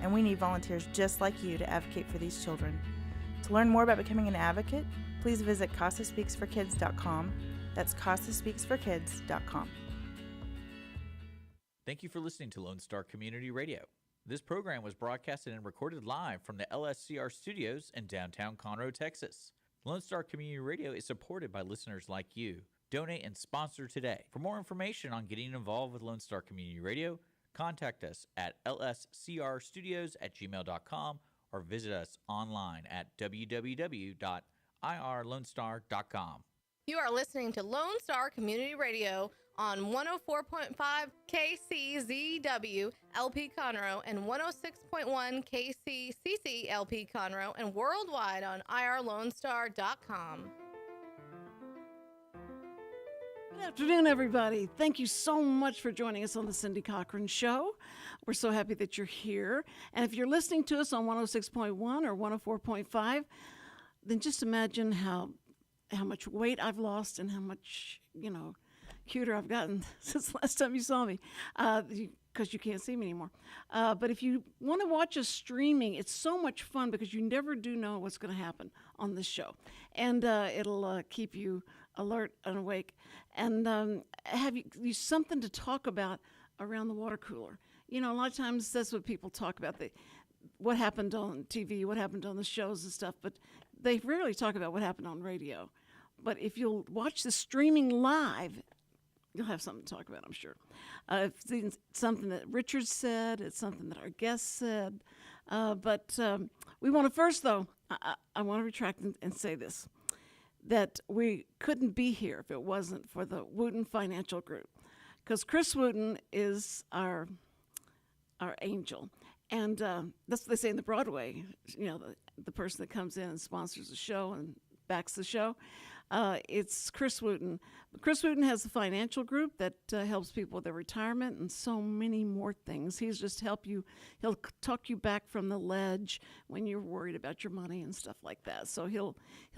and we need volunteers just like you to advocate for these children. To learn more about becoming an advocate, please visit CasaSpeaksForKids.com. That's CasaSpeaksForKids.com. Thank you for listening to Lone Star Community Radio. This program was broadcasted and recorded live from the LSCR studios in downtown Conroe, Texas. Lone Star Community Radio is supported by listeners like you. Donate and sponsor today. For more information on getting involved with Lone Star Community Radio, contact us at lscrstudios@gmail.com or visit us online at www.irlonestar.com. You are listening to Lone Star Community Radio on 104.5 KCZW LP Conroe and 106.1 KCCC LP Conroe and worldwide on irlonestar.com. Good afternoon, everybody. Thank you so much for joining us on the Cindy Cochran Show. We're so happy that you're here. And if you're listening to us on 106.1 or 104.5, then just imagine how much weight I've lost and how much, cuter I've gotten since the last time you saw me, because you can't see me anymore. But if you want to watch us streaming, it's so much fun because you never do know what's going to happen on this show. And it'll keep you alert and awake and have you something to talk about around the water cooler. A lot of times that's what people talk about, what happened on TV, what happened on the shows and stuff, but they rarely talk about what happened on radio. But if you'll watch the streaming live, you'll have something to talk about, I'm sure. It's something that Richard said. It's something that our guest said. But we want to first, though, I want to retract and say this, that we couldn't be here if it wasn't for the Wootton Financial Group. Because Chris Wootton is our angel. And that's what they say in the Broadway, the person that comes in and sponsors the show and backs the show. It's Chris Wootton. Chris Wootton has a financial group that helps people with their retirement and so many more things. He'll just help you. He'll talk you back from the ledge when you're worried about your money and stuff like that. So he'll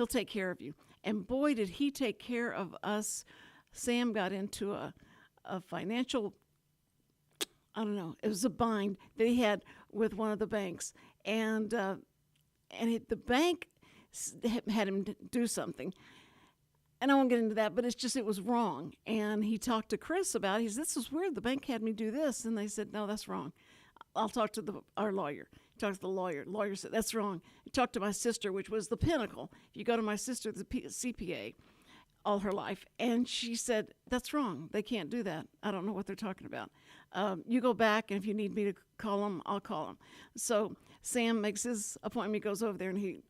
take care of you. And boy, did he take care of us. Sam got into a financial, I don't know, it was a bind that he had with one of the banks. And the bank had him do something. And I won't get into that, but it was wrong. And he talked to Chris about it. He said, this is weird. The bank had me do this. And they said, no, that's wrong. I'll talk to our lawyer. He talked to the lawyer. The lawyer said, that's wrong. He talked to my sister, which was the pinnacle. If you go to my sister, the CPA, all her life. And she said, that's wrong. They can't do that. I don't know what they're talking about. You go back, and if you need me to call them, I'll call them. So Sam makes his appointment, goes over there, and he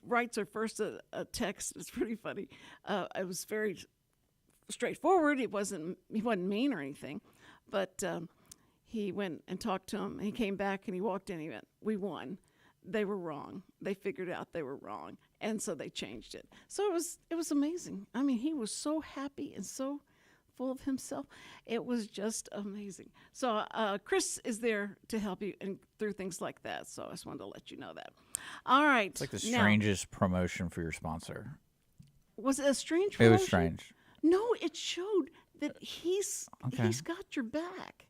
writes her first a text. It's pretty funny. It was very straightforward. He wasn't mean or anything, but he went and talked to him. And he came back and he walked in. And he went, "We won. They were wrong. They figured out they were wrong, and so they changed it." So it was amazing. I mean, he was so happy and so full of himself. It was just amazing. So Chris is there to help you through things like that. So I just wanted to let you know that. All right. It's like the strangest promotion for your sponsor. Was it a strange promotion? It was strange. No, it showed that he's got your back.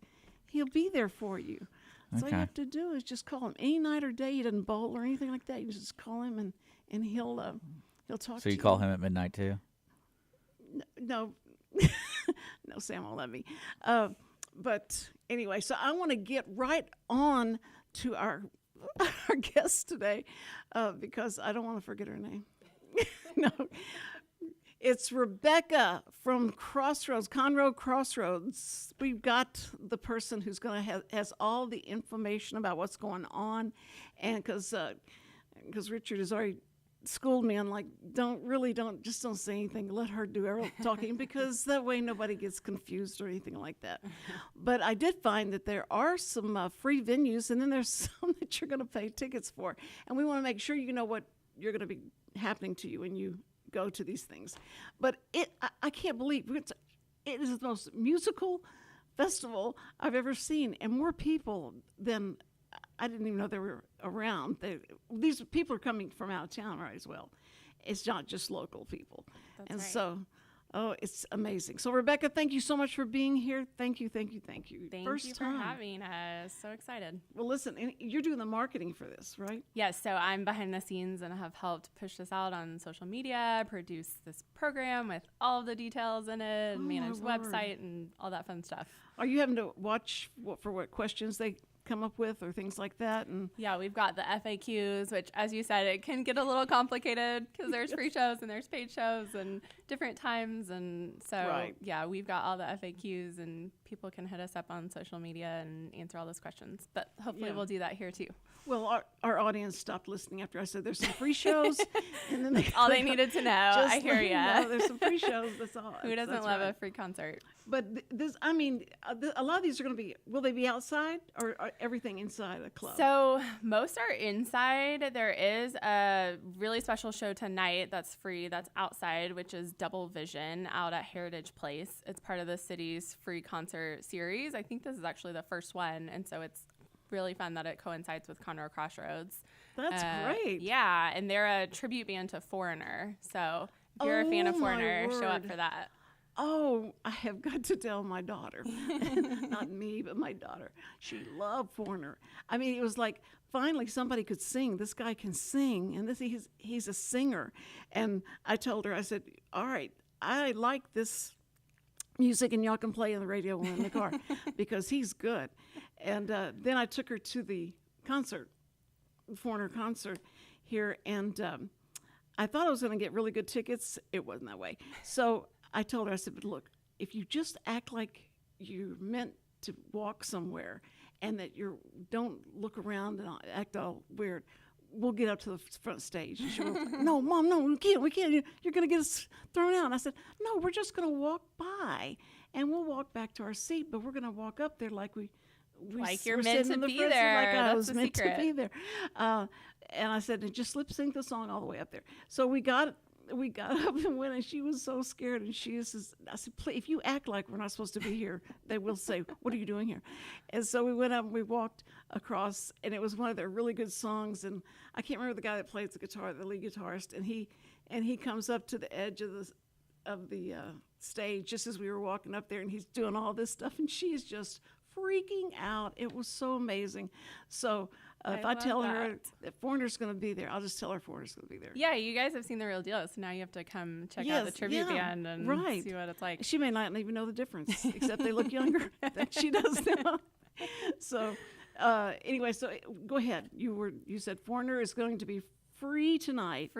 He'll be there for you. So all you have to do is just call him any night or day. He doesn't bowl or anything like that. You just call him and he'll talk to you. So you call him at midnight too? No. No, Sam won't let me. But anyway, so I want to get right on to our guest today because I don't want to forget her name. No, it's Rebecca from Crossroads, Conroe Crossroads. We've got the person who's going to has all the information about what's going on, and because Richard has already schooled me on don't say anything, let her do her talking because that way nobody gets confused or anything like that. But I did find that there are some free venues, and then there's some that you're going to pay tickets for, and we want to make sure you know what you're going to be happening to you when you go to these things. But I can't believe it is the most musical festival I've ever seen, and more people than I didn't even know they were around. These people are coming from out of town, right, as well. It's not just local people. That's and right. So Oh, it's amazing. So, Rebecca, thank you so much for being here. Thank you, thank you, thank you. Thank First you for time. having us. So excited. Well, listen, and you're doing the marketing for this, right? Yes, so I'm behind the scenes and have helped push this out on social media, produce this program with all of the details in it, and manage the website and all that fun stuff. Are you having to watch what questions they come up with or things like that? And Yeah, we've got the FAQs, which, as you said, it can get a little complicated because there's free shows and there's paid shows and different times. And so, yeah, we've got all the FAQs, and people can hit us up on social media and answer all those questions. But hopefully we'll do that here too. Well, our audience stopped listening after I said there's some free shows, and then all they needed to know. I hear you. There's some free shows. That's all. Who doesn't love a free concert? But a lot of these are going to be. Will they be outside or everything inside a club? So most are inside. There is a really special show tonight that's free. That's outside, which is Double Vision out at Heritage Place. It's part of the city's free concert series. I think this is actually the first one, and so it's really fun that it coincides with Conroe Crossroads. That's great. Yeah, and they're a tribute band to Foreigner. So if you're a fan of Foreigner, show up for that. Oh, I have got to tell my daughter, not me, but my daughter. She loved Foreigner. I mean, it was like finally somebody could sing. This guy can sing, and he's a singer. And I told her, I said, all right, I like this music, and y'all can play on the radio in the car because he's good. And then I took her to the concert, Foreigner concert here, and I thought I was going to get really good tickets. It wasn't that way. So I told her, I said, but look, if you just act like you're meant to walk somewhere and that you don't look around and act all weird, we'll get up to the front stage. And she was like, no, Mom, no, we can't. You're going to get us thrown out. And I said, no, we're just going to walk by and we'll walk back to our seat, but we're going to walk up there like like you're meant to be there. Like I was meant secret. to be there. And I said, just lip sync the song all the way up there. So we got up and went, and she was so scared. And I said, please, if you act like we're not supposed to be here, they will say, what are you doing here? And so we went up and we walked across, and it was one of their really good songs. And I can't remember the guy that plays the guitar, the lead guitarist. And he comes up to the edge of the stage just as we were walking up there, and he's doing all this stuff, and she's just freaking out. It was so amazing. So if I tell her that Foreigner's going to be there, I'll just tell her Foreigner's going to be there. Yeah, you guys have seen the real deal, so now you have to come check out the tribute band and see what it's like. She may not even know the difference, except they look younger than she does now. So anyway, so go ahead. You said Foreigner is going to be free tonight.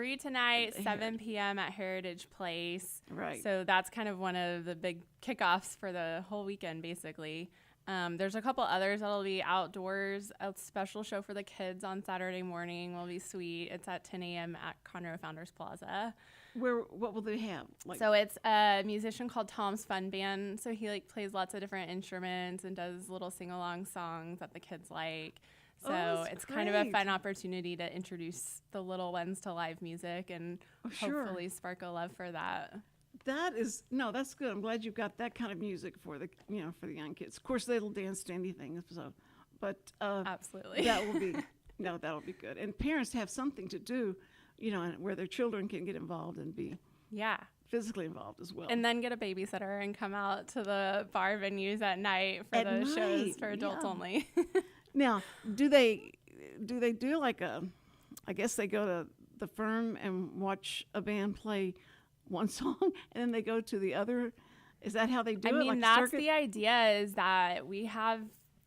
7 p.m. at Heritage Place. Right. So that's kind of one of the big kickoffs for the whole weekend, basically. There's a couple others that'll be outdoors. A special show for the kids on Saturday morning will be sweet. It's at 10 a.m. at Conroe Founders Plaza. What will they have? So it's a musician called Tom's Fun Band. So he plays lots of different instruments and does little sing-along songs that the kids like. So it's great. Kind of a fun opportunity to introduce the little ones to live music and hopefully spark a love for that. That's good. I'm glad you've got that kind of music for the young kids. Of course, they'll dance to anything. So, but absolutely, that'll be good. And parents have something to do, where their children can get involved and be physically involved as well. And then get a babysitter and come out to the bar venues at night for those shows for adults only. Now, do they do like I guess they go to the firm and watch a band play one song and then they go to the other? Is that how they do it? I mean, like that's the idea, is that we have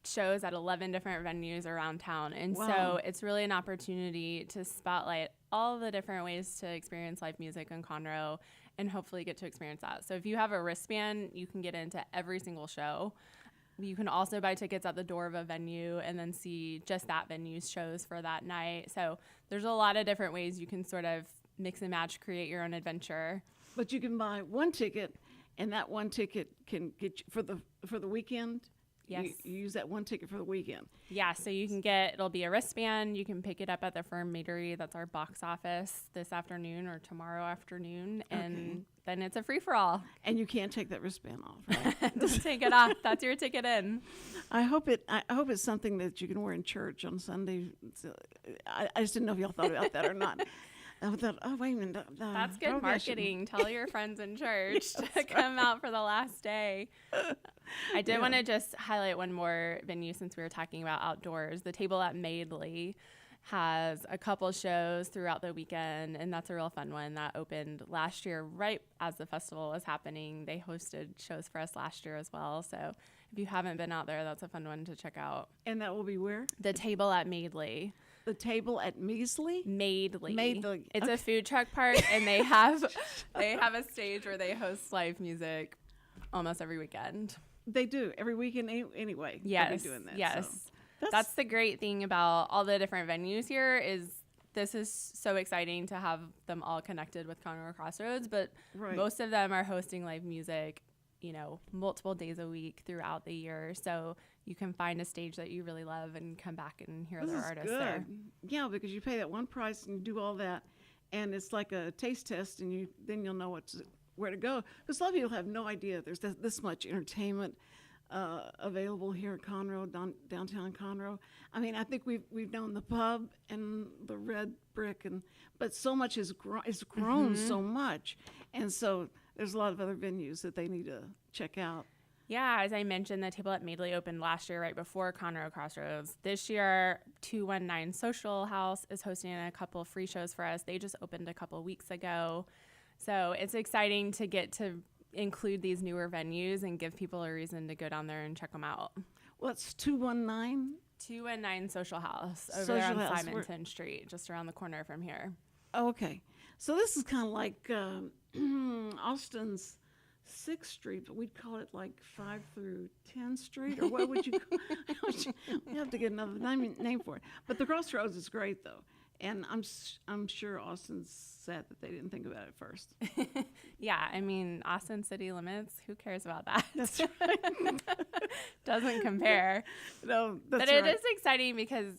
shows at 11 different venues around town. And so it's really an opportunity to spotlight all the different ways to experience live music in Conroe and hopefully get to experience that. So if you have a wristband, you can get into every single show. You can also buy tickets at the door of a venue and then see just that venue's shows for that night. So there's a lot of different ways you can sort of mix and match, create your own adventure. But you can buy one ticket, and that one ticket can get you for the weekend. Yes. You use that one ticket for the weekend. Yeah, so you can it'll be a wristband. You can pick it up at the Firm Meadery. That's our box office this afternoon or tomorrow afternoon. And then it's a free-for-all. And you can't take that wristband off, right? Just take it off. That's your ticket in. I hope it's something that you can wear in church on Sunday. I just didn't know if y'all thought about that or not. I thought, oh, wait a minute. That's good probably I should- marketing. Tell your friends in church to That's come out for the last day. I did want to just highlight one more venue since we were talking about outdoors. The Table at Maidley has a couple shows throughout the weekend, and that's a real fun one that opened last year right as the festival was happening. They hosted shows for us last year as well. So if you haven't been out there, that's a fun one to check out. And that will be where? The Table at Maidley. The Table at Measley? Maidley. Maidley. It's Okay. a food truck park, and they have a stage where they host live music almost every weekend. They do every weekend anyway. Yes. They'll be doing that, yes. so. That's the great thing about all the different venues here is this is so exciting to have them all connected with Conroe Crossroads, but Right. most of them are hosting live music, multiple days a week throughout the year. So you can find a stage that you really love and come back and hear This their is artists good. there. Yeah, because you pay that one price and you do all that, and it's like a taste test, and then you'll know where to go. Because a lot of people have no idea there's this much entertainment available here at Conroe, downtown Conroe. I mean, I think we've known the pub and the Red Brick, but so much has grown so much, and so there's a lot of other venues that they need to check out. Yeah, as I mentioned, the Table at Maidley opened last year right before Conroe Crossroads. This year, 219 Social House is hosting a couple free shows for us. They just opened a couple weeks ago. So it's exciting to get to include these newer venues and give people a reason to go down there and check them out. What's 219? 219 Social House over Social there on House, Simonton Street, just around the corner from here. Oh, okay, so this is kind of like Austin's 6th Street, but we'd call it like 5 through 10th Street, or what would you call it? We have to get another name for it. But the Crossroads is great, though. And I'm sure Austin's sad that they didn't think about it first. Yeah, I mean, Austin city limits, who cares about that? That's right. Doesn't compare. No, that's But it right. is exciting because,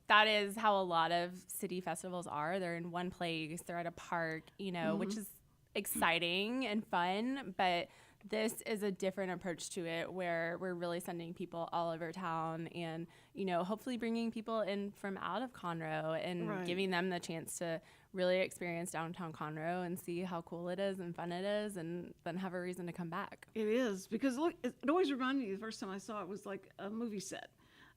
that is how a lot of city festivals are. They're in one place, they're at a park, which is exciting and fun, but this is a different approach to it where we're really sending people all over town and, hopefully bringing people in from out of Conroe and Right. giving them the chance to really experience downtown Conroe and see how cool it is and fun it is and then have a reason to come bask. It is, because look, it always reminded me, the first time I saw it was like a movie set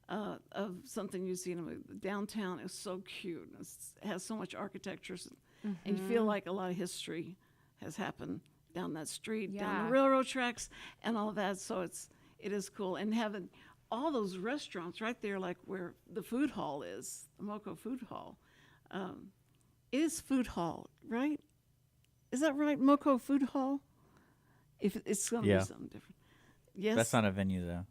of something you see in a movie. Downtown is so cute. It has so much architecture, and you feel like a lot of history has happened down that street, down Yeah. the railroad tracks and all of that. So it is cool. And having all those restaurants right there, like where the food hall is, the Moco Food Hall. It is food hall, right? Is that right? Moco Food Hall? If it's going to Yeah. be something different. Yes. That's not a venue, though.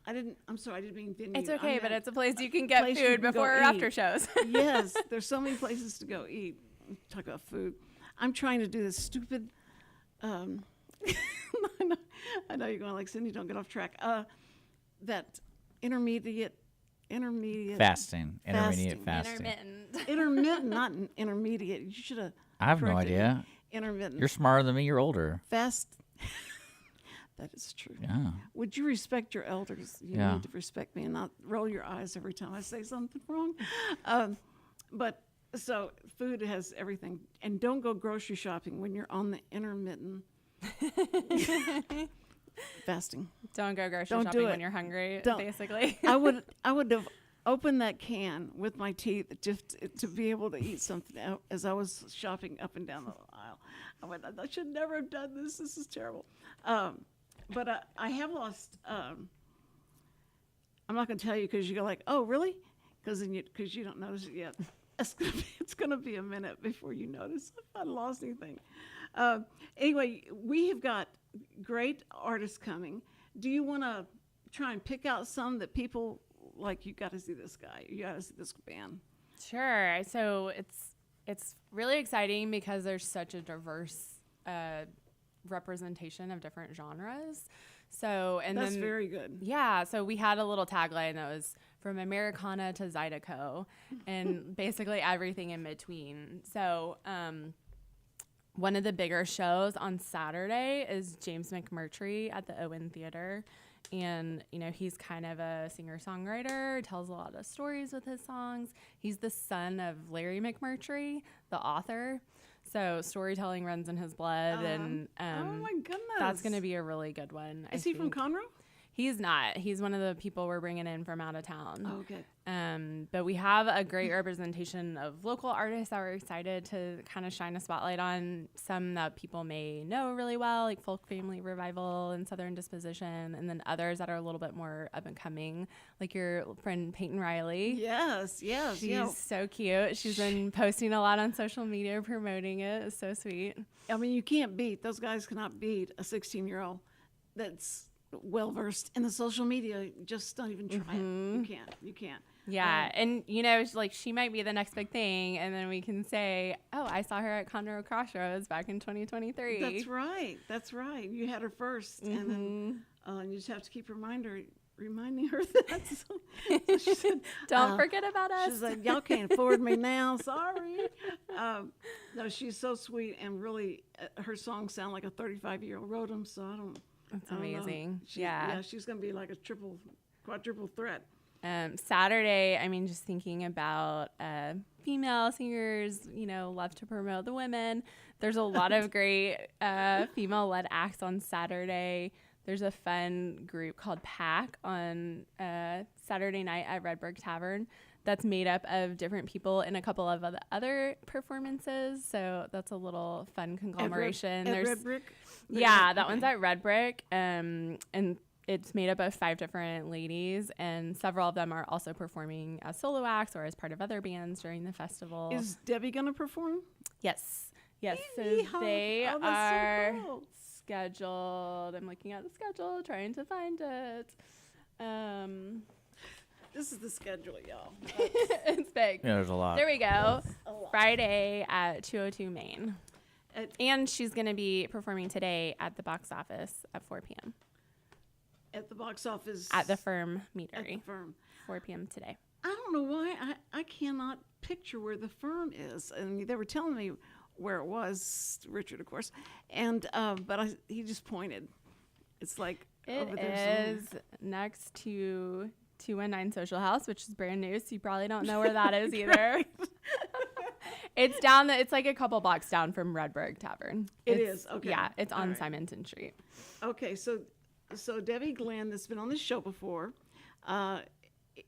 I'm sorry, I didn't mean venue. It's I okay, but meant it's a place you can get place you food can go before or eat. after shows. Yes, there's so many places to go eat. Talk about food. I'm trying to do this stupid. I know you're going like, Cindy, don't get off track. That intermediate Fasting. Intermediate fasting. Intermittent. not intermediate. You should have. I have no corrected me. idea. Intermittent. You're smarter than me. You're older. Fast. That is true. Yeah. Would you respect your elders? You Yeah. need to respect me and not roll your eyes every time I say something wrong. But so food has everything. And don't go grocery shopping when you're on the intermittent fasting. Don't go grocery Don't do shopping it. when you're hungry, Don't. basically. I would have opened that can with my teeth just to be able to eat something as I was shopping up and down the aisle. I went, I should never have done this. This is terrible. But I have lost. I'm not going to tell you because you go like, oh, really? Because you don't notice it yet. It's gonna be a minute before you notice if I lost anything. Anyway, we have got great artists coming. Do you want to try and pick out some that people like? You got to see this guy. You got to see this band. Sure. So it's really exciting because there's such a diverse representation of different genres. So That's then very good. yeah, so we had a little tagline that was from Americana to Zydeco and basically everything in between. So one of the bigger shows on Saturday is James McMurtry at the Owen Theater. And, he's kind of a singer-songwriter, tells a lot of stories with his songs. He's the son of Larry McMurtry, the author. So storytelling runs in his blood. And oh, my goodness. that's going to be a really good one. Is he from Conroe? He's not. He's one of the people we're bringing in from out of town. Oh, good. But we have a great representation of local artists that we're excited to kind of shine a spotlight on. Some that people may know really well, like Folk Family Revival and Southern Disposition, and then others that are a little bit more up and coming, like your friend Peyton Riley. Yes. She's so cute. She's been posting a lot on social media promoting it. It's so sweet. I mean, those guys cannot beat a 16-year-old that's well versed in the social media. Just don't even try it. You can't. Yeah, and she might be the next big thing, and then we can say, "Oh, I saw her at Conroe Crossroads back in 2023." That's right. You had her first, and then you just have to keep reminding her that. So she said, "Don't forget about us." She's like, "Y'all can't afford me now. Sorry." No, she's so sweet, and really, her songs sound like a 35-year-old wrote them. So That's amazing. She's gonna be like a quadruple threat. Saturday, just thinking about female singers, love to promote the women. There's a lot of great female-led acts on Saturday. There's a fun group called Pack on Saturday night at Redbrook Tavern that's made up of different people in a couple of other performances. So that's a little fun conglomeration. At Redbrook? Yeah, that one's at Redbrook. And it's made up of 5 different ladies, and several of them are also performing as solo acts or as part of other bands during the festival. Is Debbie going to perform? Yes. So Yeehaw. they Oh, that's are so cool. scheduled. I'm looking at the schedule, trying to find it. This is the schedule, y'all. It's big. Yeah, there's a lot. There we go. Friday at 202 Main. And she's going to be performing today at the box office at 4 p.m. At the box office. At the Firm At Meadery. the Firm. 4 p.m. today. I don't know why I cannot picture where the Firm is. And they were telling me where it was, Richard, of course. And but he just pointed. It's like over It there is next to 219 Social House, which is brand new, so you probably don't know where that is either. It's down. It's like a couple blocks down from Redbrook Tavern. It is, okay. Yeah, it's on All right. Simonton Street. Okay, so Debbie Glenn, that's been on this show before,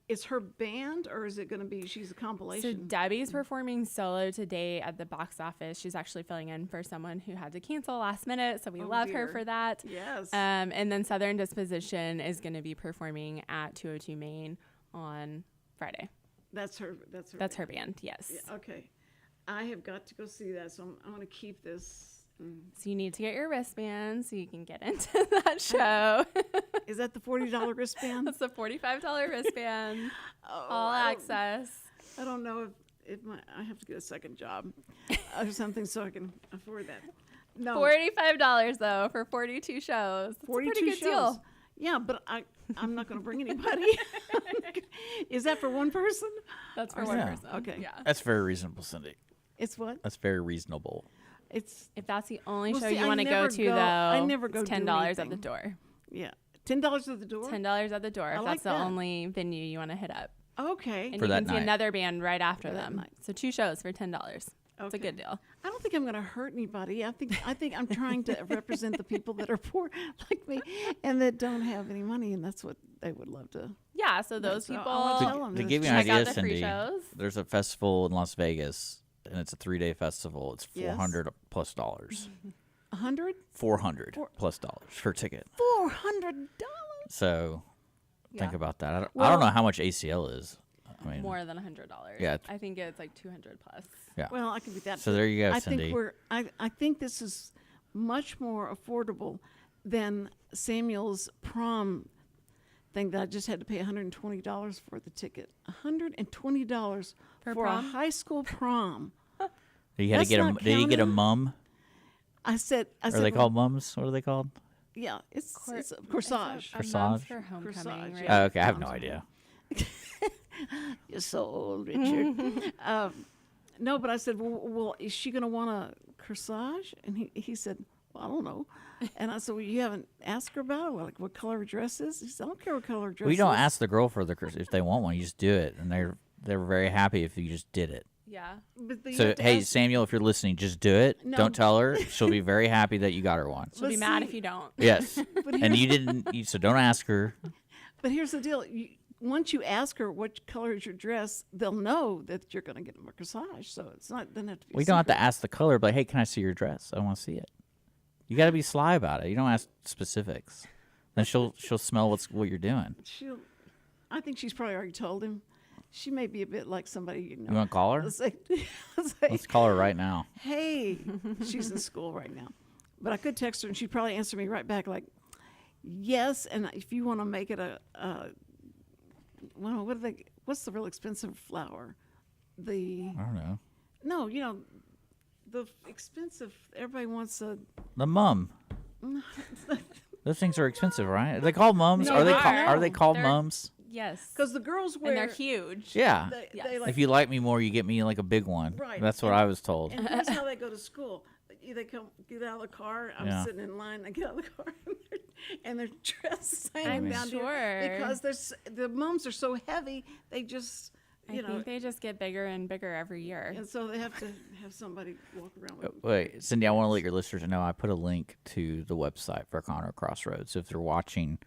is her band, or is it going to be, she's a So compilation? Debbie's performing solo today at the box office. She's actually filling in for someone who had to cancel last minute, so we love her dear. for that. Yes. And then Southern Disposition is going to be performing at 202 Main on Friday. That's her band, yes. Yeah, okay. I have got to go see that, so I'm going to keep this. So you need to get your wristband so you can get into that show. Is that the $40 wristband? That's a $45 wristband, Oh, all access. I don't know if I have to get a second job or something so I can afford that. No, $45 though for 42 shows. That's 42 a pretty good shows. deal. Yeah, but I'm not going to bring anybody. Is that for one person? That's for Or one Yeah. person. Okay. Yeah. That's very reasonable, Cindy. It's what? That's very reasonable. It's If that's the only Well, show see, you I want to go never to, go- though, I never go it's do $10 at the anything. door. yeah, $10 at the door. $10 at the door I if like that's the that. only venue you want to hit up. Okay. And For you that can see night. another band right after For that them. night. So 2 shows for $10. It's a Okay. good deal. I don't think I'm going to hurt anybody. I think I'm trying to represent the people that are poor like me and that don't have any money, and that's what they would love to. Yeah, so those So I people wanna tell 'em To this. give you an check out idea, the free Cindy, shows. there's a festival in Las Vegas, and it's a 3-day festival. It's Yes. $400+ $100? $400+ per ticket. $400. So think Yeah. about that. I don't Well- know how much ACL is. I mean, More than $100. Yeah. I think it's like 200 plus. yeah. Well, I can be that. So there you go, I Cindy. think I think this is much more affordable than Samuel's prom thing that I just had to pay $120 for the ticket. $120 For for prom? a high school prom. you had to that's get not did you get a counting. mum? I said, Are they called mums? What are they called? Yeah, it's a A corsage. Corsage? month for homecoming, Corsage, right? yeah. Oh, okay, I have no Sounds idea. You're so old, Richard. No, but I said, well, is she going to want a corsage? And he said, well, I don't know. And I said, well, you haven't asked her about it? Well, like, what color her dress is? He said, I don't care what color her dress is. We don't ask the girl for if they want one. You just do it, and they're very happy if you just did it. Yeah. But you So have to hey, ask- Samuel, if you're listening, just do it. No. Don't tell her. She'll be very happy that you got her one. She'll be But mad see- if you don't. Yes, But and you didn't. So don't ask her. But here's the deal. Once you ask her what color is your dress, they'll know that you're going to get them a corsage. So it's not doesn't have to be. We don't have to ask the color, but hey, can I see your dress? I want to see it. You got to be sly about it. You don't ask specifics. Then she'll smell what you're doing. I think she's probably already told him. She may be a bit like somebody you know. You want to call her? Let's say, Let's call her right now. hey, she's in school right now. But I could text her and she'd probably answer me right back like, yes. And if you want to make it well, what's the real expensive flower? I don't know. No, the expensive, everybody wants a, The mum. Those things are expensive, right? Are they called mums? No, are they they are. are they called They're- mums? Yes. because the girls wear, And they're huge. Yeah. they like, If you like me more, you get me like a big one. Right. That's what I was told. and here's how they go to school. They get out of the car. I'm Yeah. sitting in line. I get out of the car, and they're dressed I'm hanging down sure. here because the mums are so heavy. They just, I think they just get bigger and bigger every year. and so they have to have somebody walk around with them. Wait, Cindy, I want to let your listeners know I put a link to the website for Conroe Crossroads. So if they're watching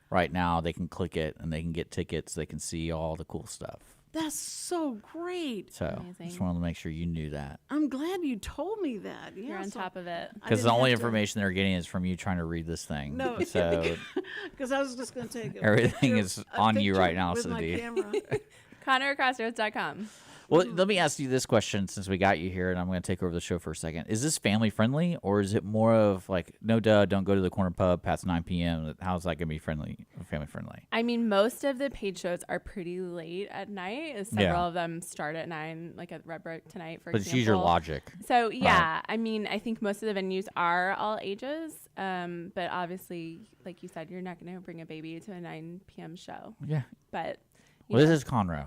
right now, they can click it and they can get tickets. They can see all the cool stuff. That's so great. So Amazing. just wanted to make sure you knew that. I'm glad you told me that. Yeah, You're on so top of it. I Because the didn't only have to- information they're getting is from you trying to read this thing. No, So because I was just going to take a Everything picture- is a on you picture right now, with Cindy. my camera. ConroeCrossroads.com. well, let me ask you this question since we got you here, and I'm going to take over the show for a second. Is this family friendly, or is it more of like, no duh, don't go to the corner pub past 9 p.m.? How's that going to be family friendly? I mean, most of the paid shows are pretty late at night. As several of them start at 9, like at Red Brick tonight, for But it's example. use your logic. So yeah, I mean, I think most of the venues are all ages, but obviously, like you said, you're not going to bring a baby to a 9 p.m. show. Yeah. But you Well, know, this is Conroe.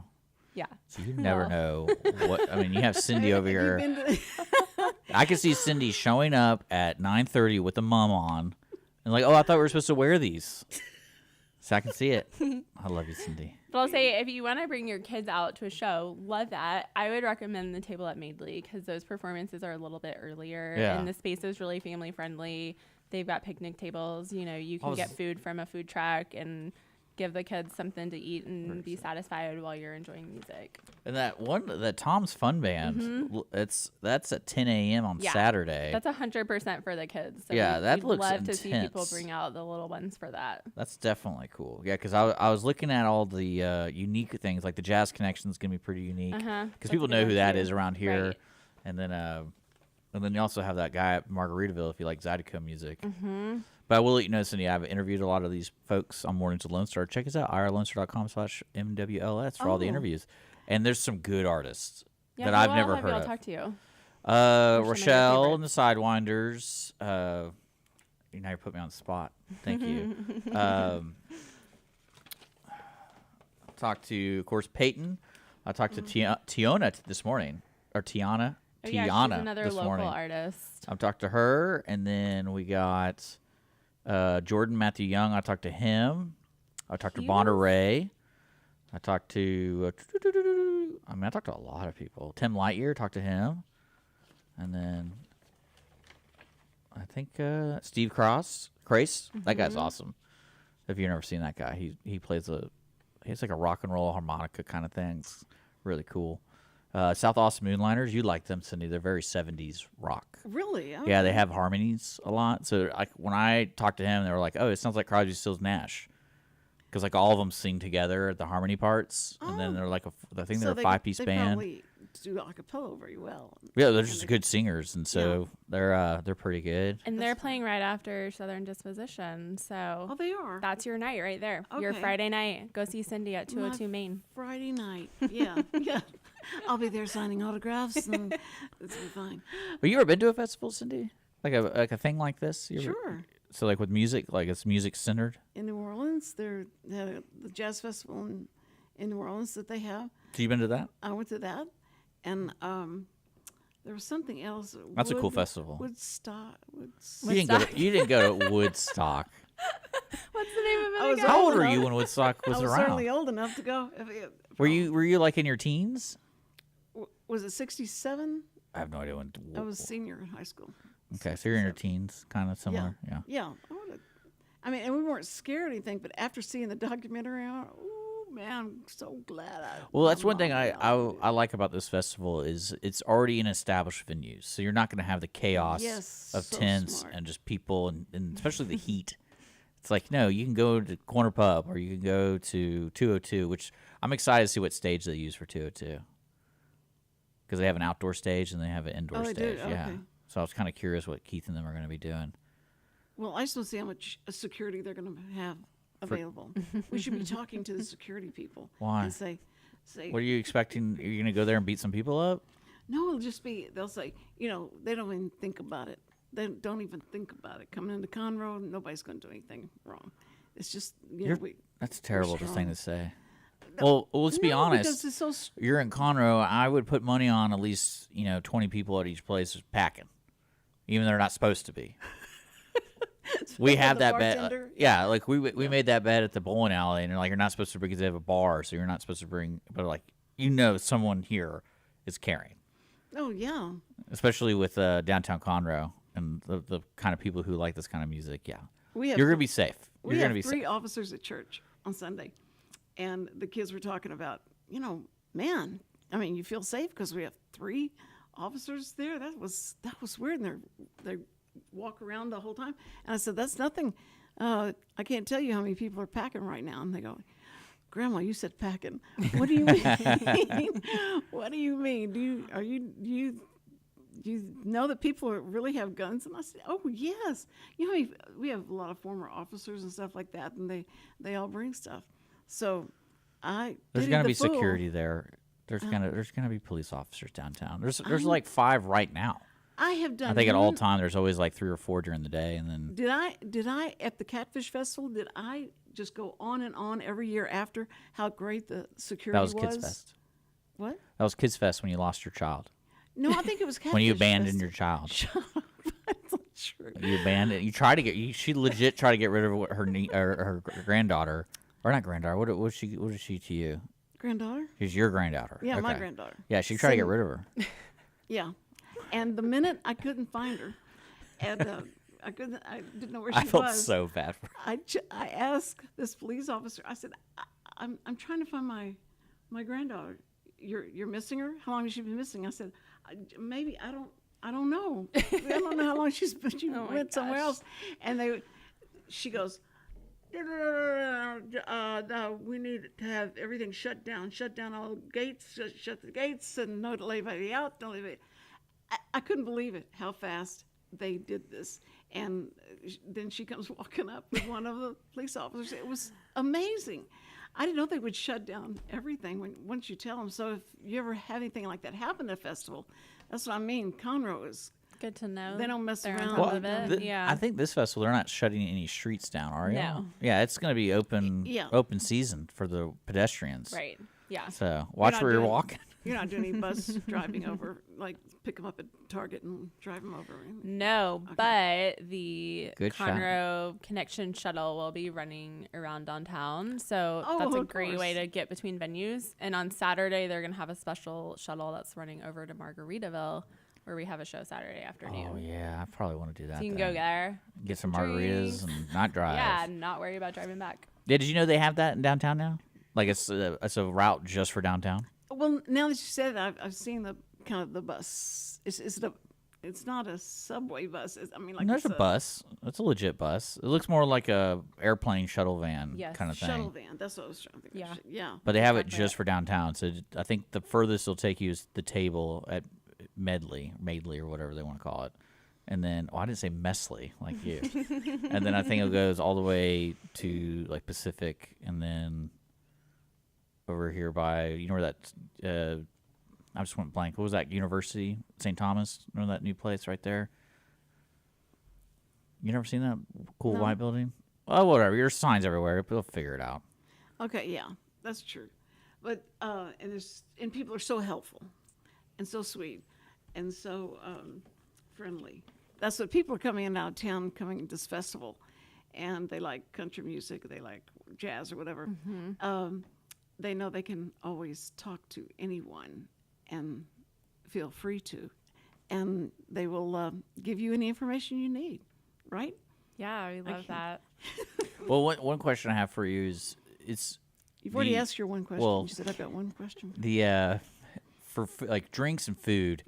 yeah, So you never Well. know what. I mean, you have Cindy over Have you here. been to- I can see Cindy showing up at 9:30 with the mom on, and like, oh, I thought we were supposed to wear these. So I can see it. I love you, Cindy. but I'll say if you want to bring your kids out to a show, love that. I would recommend the table at Maidley because those performances are a little bit earlier, Yeah. and the space is really family friendly. They've got picnic tables. You know, you I can was- get food from a food truck and give the kids something to eat and Very be satisfied while you're enjoying music. And that Tom's Fun Band, that's at 10 a.m. on Yeah. Saturday. That's 100% for the kids. So Yeah, that we'd looks love to see people intense. bring out the little ones for that. That's definitely cool. Yeah, because I was looking at all the unique things, like the Jazz Connection is going to be pretty unique. Because That's people a good know one who that too. is around here. Right. And then you also have that guy at Margaritaville if you like Zydeco music. Mm-hmm. But I will let you know, Cindy, I've interviewed a lot of these folks on Mornings with Lone Star. Check us out, irlonestar.com/MWLS for all the Oh. interviews. And there's some good artists Yeah, that who I've all never have heard y'all of. talk to you? Rochelle favorites? and the Sidewinders. Now you put me on the spot. Thank you. Talked to, of course, Peyton. I talked to Tiona this morning, or Tiana. Oh, yeah, Tiana she's another this local morning. artist. I've talked to her, and then we got Jordan Matthew Young. I talked to him. I talked to He Bonner was- Ray. I talked to I talked to a lot of people. Tim Lightyear, talked to him, and then I think Steve Crace. That guy's awesome. If you've never seen that guy, he plays he's like a rock and roll harmonica kind of thing. It's really cool. South Austin Moonliners, you like them, Cindy. They're very 70s rock. Really? Yeah, they have harmonies a lot. So like when I talked to him, they were like, "Oh, it sounds like Crosby, Stills, Nash," because like all of them sing together at the harmony parts, and then they're like I think they're a 5-piece they band. Probably do acapella very well. Yeah, they're just good singers, and so they're pretty good. And they're playing right after Southern Disposition. So Oh, they are. that's your night right there. Your Okay. Friday night. Go see Cindy at 202 Main. Friday night. Yeah, yeah. I'll be there signing autographs, and it's be fine. Have you ever been to a festival, Cindy? Like a thing like this? You ever- Sure. So like with music, like it's music centered. In New Orleans, they had the jazz festival in New Orleans that they have. So you been to that? I went to that, and There was something else. That's a cool festival. Woodstock. You didn't go to Woodstock. What's the name of it? I was again? How old were you when Woodstock was I was around? certainly old enough to go. Were you like in your teens? Was it 67? I have no idea when. I was senior in high school. Okay, so you're in your teens, kind of similar. Yeah. Yeah. I mean, and we weren't scared or anything, but after seeing the documentary, oh man, I'm so glad. Well, that's one thing I like about this festival is it's already in established venues, so you're not going to have the chaos of so tents smart. and just people and especially the heat. It's like, no, you can go to Corner Pub or you can go to 202, which I'm excited to see what stage they use for 202 because they have an outdoor stage and they have an indoor they stage. do? Yeah. Okay. So I was kind of curious what Keith and them are going to be doing. Well, I just don't see how much security they're going to have available. We should be talking to the security people. Why? And say, What are you expecting? Are you going to go there and beat some people up? no, it'll just be, they'll say, they don't even think about it. They don't even think about it. Coming into Conroe, nobody's going to do anything wrong. It's just, That's a terrible strong. thing to say. Well, let's be No, honest. because it's so You're in Conroe. I would put money on at least 20 people at each place packing, even though they're not supposed to be. We have that bet. bartender? Yeah, like we made that bet at the bowling alley, and they're like, you're not supposed to bring because they have a bar, so you're not supposed to bring. But like, someone here is carrying, Oh, yeah. especially with downtown Conroe and the kind of people who like this kind of music. Yeah, We have you're gonna be safe. You're We gonna have be 3 safe. officers at church on Sunday, and the kids were talking about, man, I mean, you feel safe because we have 3 officers there. That was weird, and they walk around the whole time. And I said, that's nothing. I can't tell you how many people are packing right now. And they go, Grandma, you said packing. What do you mean? What do you mean? Do you know that people really have guns? And I said, oh, yes. We have a lot of former officers and stuff like that, and they all bring stuff. So There's pitied gonna the be fool. security there. There's gonna be police officers downtown. There's like 5 right now. I have done. I think at all time there's always like 3 or 4 during the day, and then Did I at the Catfish Festival? Did I just go on and on every year after how great the security that was Kids Fest. What? That was Kids Fest when you lost your child. No, I think it was Catfish When you abandoned your Festival. child. Shut up. That's not true. You abandoned. You tried to get. She legit tried to get rid of her granddaughter, or not granddaughter. What is she to you? Granddaughter? She's your granddaughter. Yeah, my Okay. granddaughter. Yeah, she tried to get rid of her. Yeah, and the minute I couldn't find her, and I didn't know where she I felt was. so bad for her. I asked this police officer. I said, I'm trying to find my granddaughter. You're missing her? How long has she been missing? I said, maybe I don't know. I don't know how long she's been. She Oh my went somewhere gosh. else, and she goes, no, we need to have everything shut down all gates, shut the gates, and no let anybody out. Don't let anybody. I couldn't believe it how fast they did this. And then she comes walking up with one of the police officers. It was amazing. I didn't know they would shut down everything once you tell them. So if you ever have anything like that happen at a festival, that's what I mean. Conroe is. Good to know. They don't mess they're on around. top Well, of it. Yeah. I think this festival they're not shutting any streets down, are you? No. Yeah, it's going to be open. Yeah. Open season for the pedestrians. Right. Yeah. So watch not where you're doing- walking. You're not doing any bus driving over, like pick them up at Target and drive them over. No, but the Good shot. Conroe Connection shuttle will be running around downtown. So Oh, that's a of great way course. to get between venues. And on Saturday, they're going to have a special shuttle that's running over to Margaritaville where we have a show Saturday afternoon. Oh yeah, I probably want to do that. So you can then. go there. Get some drinks. margaritas and not drive. Yeah, not worry about driving back. Yeah, did you know they have that in downtown now? Like it's a route just for downtown. Well, now that you said it, I've seen the kind of the bus. It's not a subway bus. I mean, like There's it's a bus. It's a legit bus. It looks more like a airplane shuttle van Yes. kind of thing. shuttle van. That's what I was trying to think. Yeah. Of. Yeah. But they have it Exactly. just for downtown. So I think the furthest it'll take you is the table at Maidley or whatever they want to call it. And then, I didn't say Mesley like you. And then I think it goes all the way to like Pacific, and then over here by where that I just went blank. What was that university? St. Thomas. Remember that new place right there? You never seen that cool No. white building? Oh, whatever. There's signs everywhere. We'll figure it out. Okay. Yeah, that's true. But and people are so helpful and so sweet. and so friendly. That's what people are coming in out of town, coming to this festival, and they like country music, they like jazz or whatever. They know they can always talk to anyone and feel free to, and they will give you any information you need, right? Yeah, we love that. Well, one question I have for you is, You've already asked your one question. well, You said I've got one question. for like drinks and food,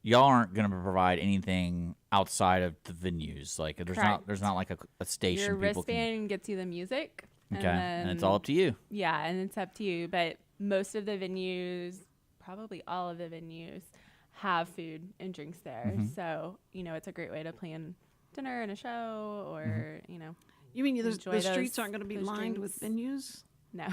y'all aren't going to provide anything outside of the venues. Like there's not like a station. Your people wristband gets you the music. Okay, and it's all up to you. Yeah, and it's up to you. But most of the venues, probably all of the venues, have food and drinks there. So, it's a great way to plan dinner and a show, or, You mean the enjoy streets those- aren't going to be those lined drinks. with venues? No.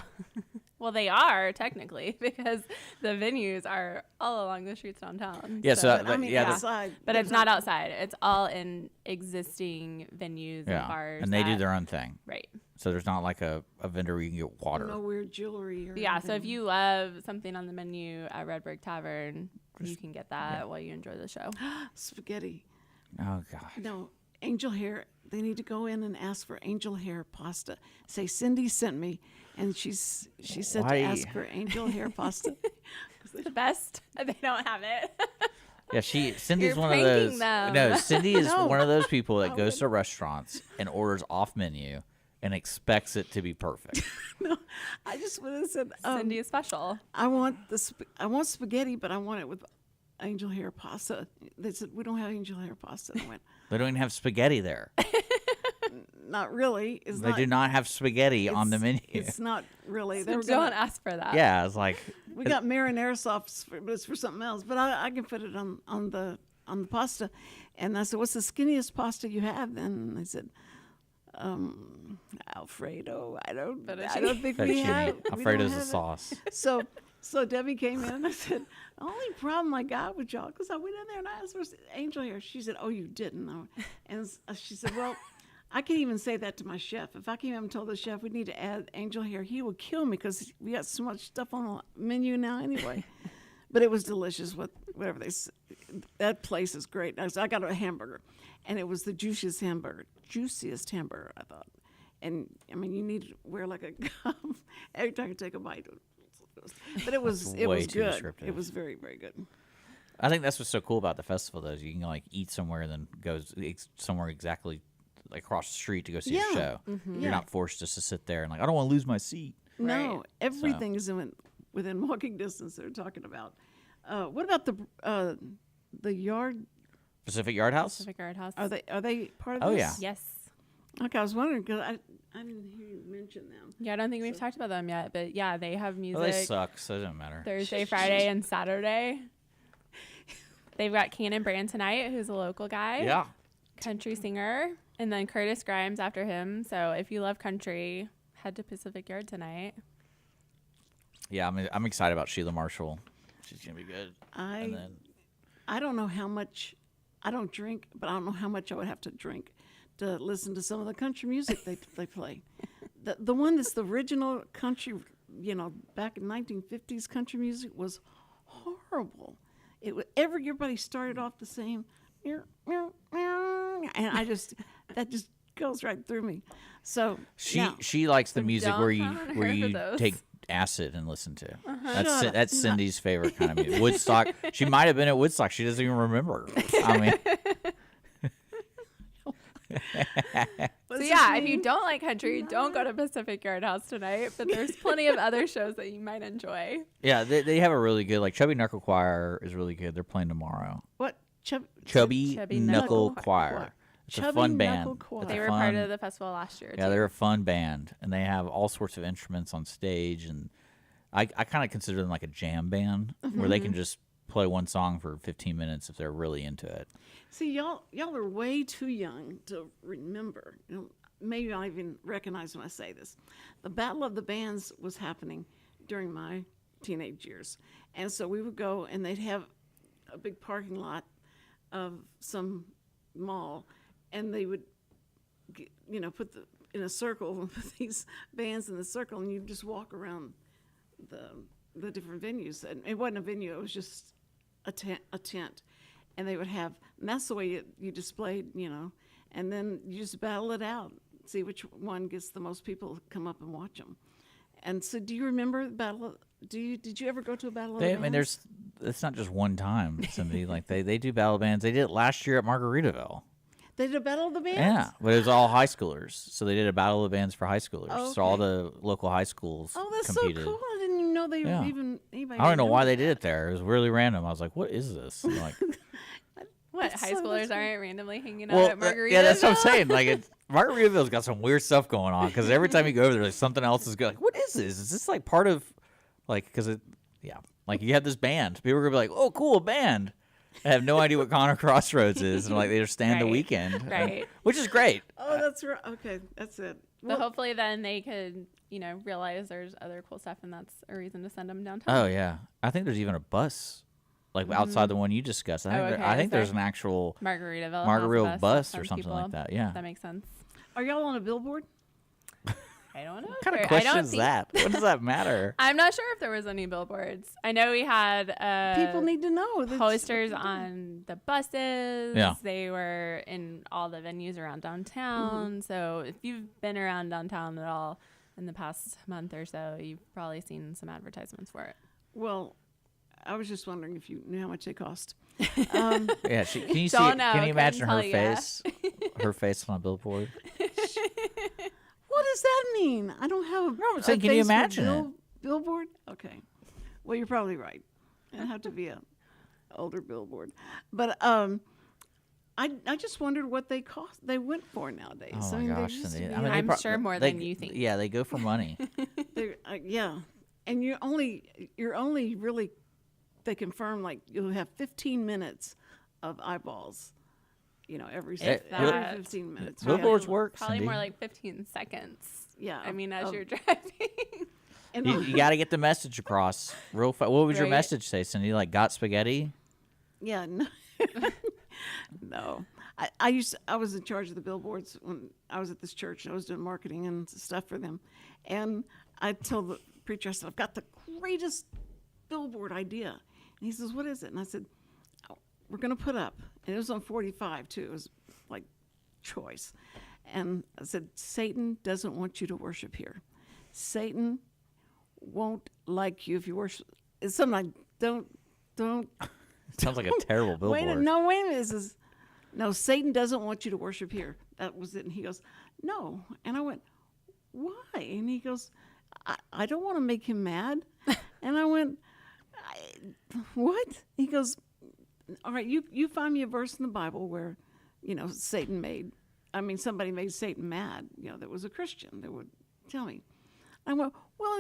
Well, they are technically, because the venues are all along the streets downtown. Yeah, so But, I mean, yeah, outside. But it's not outside. It's all in existing venues and bars. and they do their own thing. Right. So there's not like a vendor where you can get water. No weird jewelry. Or Yeah, so if anything. you love something on the menu at Red Brick Tavern, you can get that while you enjoy the show. Spaghetti. Oh God. No, angel hair. They need to go in and ask for angel hair pasta. Say Cindy sent me, and she said Why? to ask for angel hair pasta. The best. They don't have it. Yeah, Cindy's You're one of pranking those. them. No, Cindy is No. one of those people that goes to restaurants and orders off menu and expects it to be perfect. No, I just would have said, Cindy is special. I want I want spaghetti, but I want it with angel hair pasta. They said we don't have angel hair pasta. And I went, They don't even have spaghetti there. not really. It's They not, do not have spaghetti on the menu. It's not really. So They were don't gonna, ask for that. Yeah, it's like we got marinara sauce, but it's for something else. But I can put it on the pasta. And I said, what's the skinniest pasta you have? And they said, Alfredo. I don't think we have. fettuccine. we don't Alfredo's a have it. sauce. So Debbie came in and I said, the only problem I got with y'all, because I went in there and I asked for angel hair. She said, oh, you didn't. And she said, well, I can even say that to my chef. If I came up and told the chef we need to add angel hair, he would kill me because we got so much stuff on the menu now anyway. But it was delicious. Whatever they said. That place is great. So I got a hamburger, and it was the juiciest hamburger, I thought. And I mean, you need to wear like a gum every time you take a bite. But it was way too good. descriptive. It was very, very good. I think that's what's so cool about the festival, though, is you can like eat somewhere and then go somewhere exactly like across the street to go see a show. You're not forced just to sit there and like, I don't want to lose my seat. No, Right. everything is within walking distance. They're talking about. What about the yard? Pacific Yard House? Pacific Yard House. Are they part of Oh, this? yeah. Yes. Okay, I was wondering because I didn't hear you mention them. Yeah, I don't think we've talked about them yet, but yeah, they have music Well, they suck, so it doesn't matter. Thursday, Friday, and Saturday. They've got Cannon Brand tonight, who's a local guy. Yeah. Country singer. And then Curtis Grimes after him. So if you love country, head to Pacific Yard tonight. Yeah, I'm excited about Sheila Marshall. She's going to be good. I don't know how much. I don't drink, but I don't know how much I would have to drink to listen to some of the country music they play. The one that's the original country, back in 1950s country music was horrible. Everybody started off the same, and that just goes right through me. So She likes the music where you haven't where heard of you those. take acid and listen to. Shut up. That's Cindy's favorite kind of music. Woodstock. She might have been at Woodstock. She doesn't even remember. I mean, So yeah, if you don't like country, don't go to Pacific Yard House tonight. But there's plenty of other shows that you might enjoy. yeah, they have a really good, like Chubby Knuckle Choir is really good. They're playing tomorrow. What Chubby Chubby Knuckle Knuckle Choir. It's a Chubby fun Knuckle band. Choir. It's They a were fun- part of the festival last year. Yeah, too. they're a fun band, and they have all sorts of instruments on stage, and I kind of consider them like a jam band where they can just play one song for 15 minutes if they're really into it. See, y'all are way too young to remember. Maybe I'll even recognize when I say this. The Battle of the Bands was happening during my teenage years. And so we would go and they'd have a big parking lot of some mall, and they would, put in a circle, put these bands in the circle, and you'd just walk around the different venues. And it wasn't a venue, it was just a tent. and they would have, and that's the way you displayed, and then you just battle it out, see which one gets the most people to come up and watch them. And so, do you remember the battle? Did you ever go to a battle of the bands? It's not just one time, Cindy. Like they do battle bands. They did it last year at Margaritaville. They did a battle of the bands? Yeah, but it was all high schoolers. So they did a battle of the bands for high schoolers. Oh, So all okay. the local high schools competed. So cool. I didn't even know they Yeah. were even anybody. I don't know why they that. did it there. It was really random. I was like, what is this? I'm like, What, That's high so schoolers much- aren't randomly hanging out well, at Margaritaville? yeah, that's what I'm saying. Like, Margaritaville's got some weird stuff going on because every time you go over there, like, something else is good. Like, what is this? Is this like part of, like, because like you have this band. People are gonna be like, oh, cool, a band. I have no idea what Conroe Crossroads is, and like they just stand the Right. weekend, Right. which is great. Oh, that's right. Okay, that's it. But hopefully then they could, realize there's other cool stuff, and that's a reason to send them downtown. Oh yeah, I think there's even a bus, like outside the one you discussed. I think, okay. I think Is there's there- an actual Margaritaville. Margaritaville has a bus that or sends something people. like that. Yeah. That makes sense. Are y'all on a billboard? I don't know. What kind of I question don't is think- that? What does that matter? I'm not sure if there was any billboards. I know we had People need to know. That's what posters they're doing. on the buses. Yeah. They were in all the venues around downtown. So if you've been around downtown at all in the past month or so, you've probably seen some advertisements for it. Well, I was just wondering if you knew how much they cost. Yeah, can you see? Don't know, Can you imagine couldn't her tell ya. face? Her face on a billboard. What does that mean? I don't have a. I'm saying, a can you face for imagine it? Billboard? Okay. Well, you're probably right. It'd have to be a older billboard, but I just wondered what they cost. They went for nowadays. Oh I my mean, gosh, they used to Cindy. be, I mean, I'm sure more than you think. Yeah, they go for money. yeah, and you're only really. They confirm like you'll have 15 minutes of eyeballs. Every If every that. 15 minutes. Billboards Yeah. work, Probably Cindy. more like 15 seconds. Yeah. I mean, as of- you're driving. And You got to get the message across real fast. What would your Right. message say, Cindy? Like, got spaghetti? yeah, no. No. I was in charge of the billboards when I was at this church. I was doing marketing and stuff for them. And I told the preacher, I said, I've got the greatest billboard idea. And he says, what is it? And I said, oh, we're going to put up. And it was on 45, too. It was like choice. And I said, Satan doesn't want you to worship here. Satan won't like you if you worship. It's something like, don't. Sounds like a terrible billboard. Wait a minute. This is, no, Satan doesn't want you to worship here. That was it. And he goes, no. And I went, why? And he goes, I don't want to make him mad. And I went, what? He goes, all right, you find me a verse in the Bible where, somebody made Satan mad, that was a Christian that would tell me. I went, well,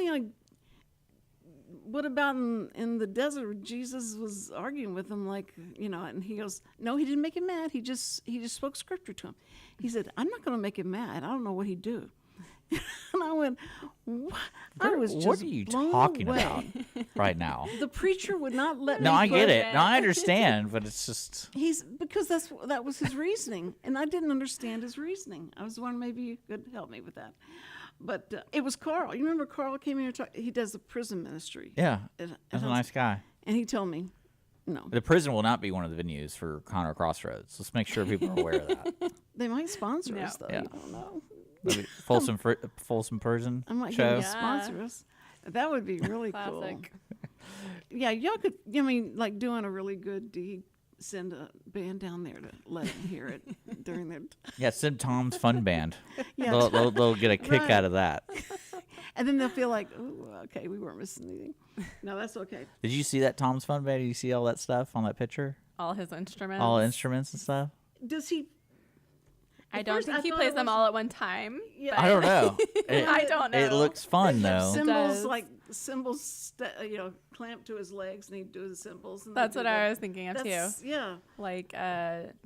what about in the desert? Jesus was arguing with him, and he goes, no, he didn't make him mad. He just spoke scripture to him. He said, I'm not going to make him mad. I don't know what he'd do. And I went, what? I was just What are you blown talking away. about right now? The preacher would not let me. No, I get put- it. No, I understand, but it's just. Because that was his reasoning, and I didn't understand his reasoning. I was wondering maybe you could help me with that. But it was Carl. You remember Carl came here? He does the prison ministry. Yeah, At that's a Hunts- nice guy. And he told me, no, The prison will not be one of the venues for Conroe Crossroads. Let's make sure people are aware of that. they might sponsor No. us though. Yeah. I don't know. Maybe Folsom Prison I might show. get him to sponsor us. That would be really cool. Classic. Yeah, y'all could. Like doing a really good deed. Send a band down there to let them hear it during their. Yeah, send Tom's Fun Band. Yeah. They'll get a kick Right. out of that. And then they'll feel like, oh, okay, we weren't missing anything. No, that's okay. Did you see that Tom's Fun Band? Did you see all that stuff on that picture? All his instruments. All the instruments and stuff? Does he? I At don't first, think I he thought plays it them was- all at one time. Yeah. I don't know. I don't know. It looks fun, They have though. Cymbals, does. like cymbals, clamped to his legs, and he'd do the cymbals. And That's they'd what do I that. was thinking of too. Yeah, Like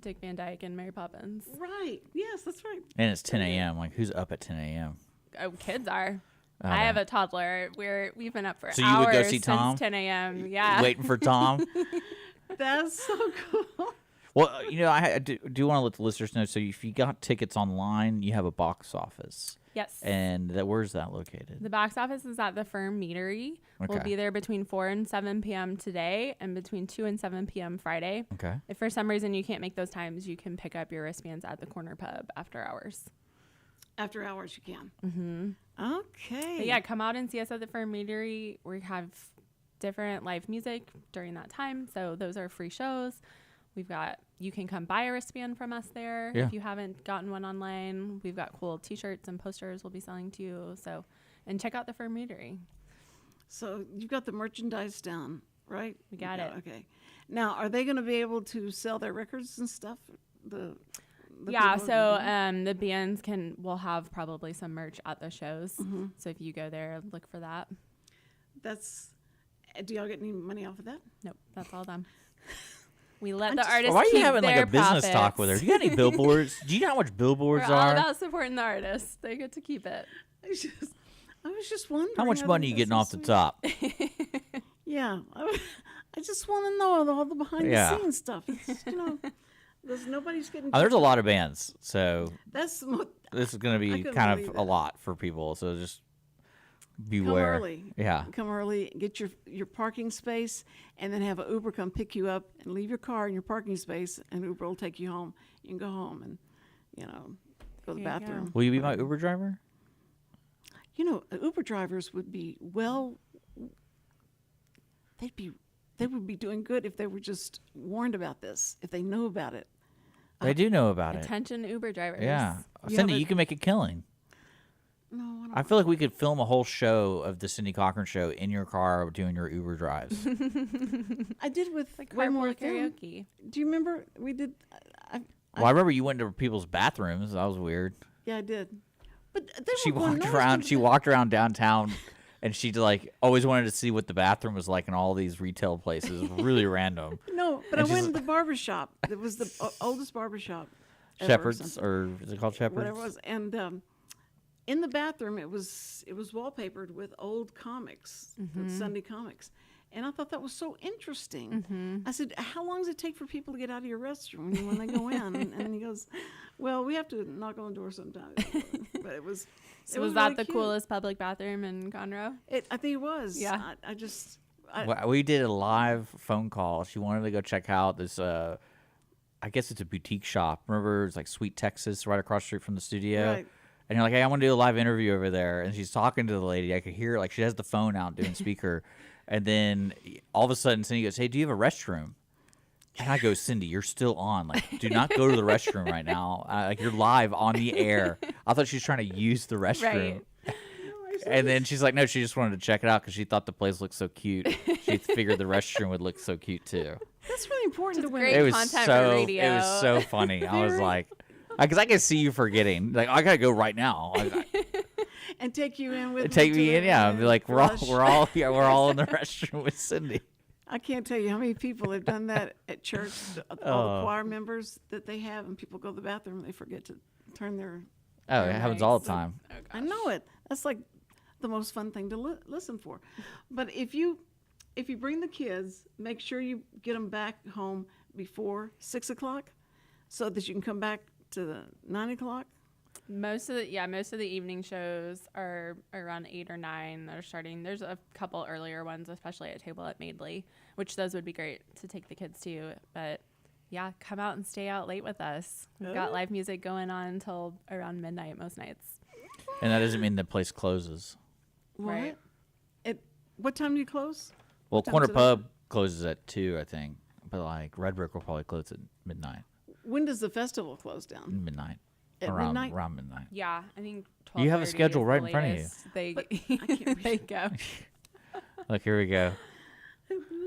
Dick Van Dyke and Mary Poppins. right. Yes, that's right. And it's 10 a.m. Like, who's up at 10 a.m.? Oh, kids are. Oh, I no. have a toddler. We've been up for So you hours would go see since Tom? 10 a.m. Yeah. Waiting for Tom? That's so cool. Well, I do want to let the listeners know. So if you got tickets online, you have a box office. Yes. And where's that located? The box office is at the Firm Meadery. We'll be there between 4 and 7 p.m. today and between 2 and 7 p.m. Friday. Okay. If for some reason you can't make those times, you can pick up your wristbands at the Corner Pub after hours. After hours, you can. Mm-hmm. Okay. But yeah, come out and see us at the Firm Meadery. We have different live music during that time. So those are free shows. You can come buy a wristband from us there if you haven't gotten one online. We've got cool t-shirts and posters we'll be selling to you. And check out the Firm Meadery. So you've got the merchandise down, right? We got it. Okay. Now, are they going to be able to sell their records and stuff? The bands will have probably some merch at the shows. Mm-hmm. So if you go there, look for that. Do y'all get any money off of that? Nope, that's all them. We let the artists Why are you keep having like their a business profits. talk with her? Do you got any billboards? Do you know how much billboards We're all are? about supporting the artists. They get to keep it. I was just wondering. How much money are you getting off the top? Yeah. I just want to know all the behind-the-scenes stuff. Nobody's getting... There's a lot of bands, so this is going to be kind of a lot for people, so just beware. Come early. Yeah. Come early, get your parking space, and then have an Uber come pick you up and leave your car in your parking space, and Uber will take you home. You can go home and, go to the bathroom. Will you be my Uber driver? Uber drivers would be they would be doing good if they were just warned about this, if they knew about it. They do know about it. Attention Uber drivers. Yeah. Cindy, you can make a killing. No, I feel like we could film a whole show of the Cindy Cochran show in your car doing your Uber drives. I did with One More Karaoke. Do you remember we did? I remember you went to people's bathrooms. That was weird. Yeah, I did. But she walked around downtown, and she always wanted to see what the bathroom was like in all these retail places. Really random. No, but I went to the barbershop. It was the oldest barbershop. Shepherd's, or is it called Shepherd's? Whatever it was, and in the bathroom it was wallpapered with old comics, with Sunday comics. And I thought that was so interesting. Mm-hmm. I said, how long does it take for people to get out of your restroom when they go in? And he goes, well, we have to knock on the door sometimes. But it was So was that really the coolest public bathroom in Conroe? I think it was. Yeah. We did a live phone call. She wanted to go check out this, I guess it's a boutique shop. Remember, it's like Sweet Texas right across the street from the studio? Right. And you're like, hey, I want to do a live interview over there. And she's talking to the lady. I could hear she has the phone out doing speaker. And then all of a sudden, Cindy goes, hey, do you have a restroom? And I go, Cindy, you're still on. Do not go to the restroom right now. You're live on the air. I thought she was trying to use the restroom. Right. And then she's like, no, she just wanted to check it out because she thought the place looked so cute. She figured the restroom would look so cute, too. That's really important to women. Great content for radio. It was so funny. I was like, because I can see you forgetting. I got to go right now. And take you in with take me in, yeah. Be like, we're all in the restroom with Cindy. I can't tell you how many people have done that at church. All the choir members that they have, and people go to the bathroom, and they forget to turn their. Oh, it happens all the time. I know it. That's like the most fun thing to listen for. But if you bring the kids, make sure you get them back home before 6 o'clock, so that you can come back to the 9 o'clock. Most of the evening shows are around 8 or 9 that are starting. There's a couple earlier ones, especially at Table at Madeley, which those would be great to take the kids to. But yeah, come out and stay out late with us. We've got live music going on until around midnight most nights. And that doesn't mean the place closes. Right. What time do you close? Well, Corner Pub closes at 2, I think. But Red Brick will probably close at midnight. When does the festival close down? Midnight. At around midnight? Around midnight. Yeah, I think 12:30. You have a schedule right in front of you. They go. Look, here we go.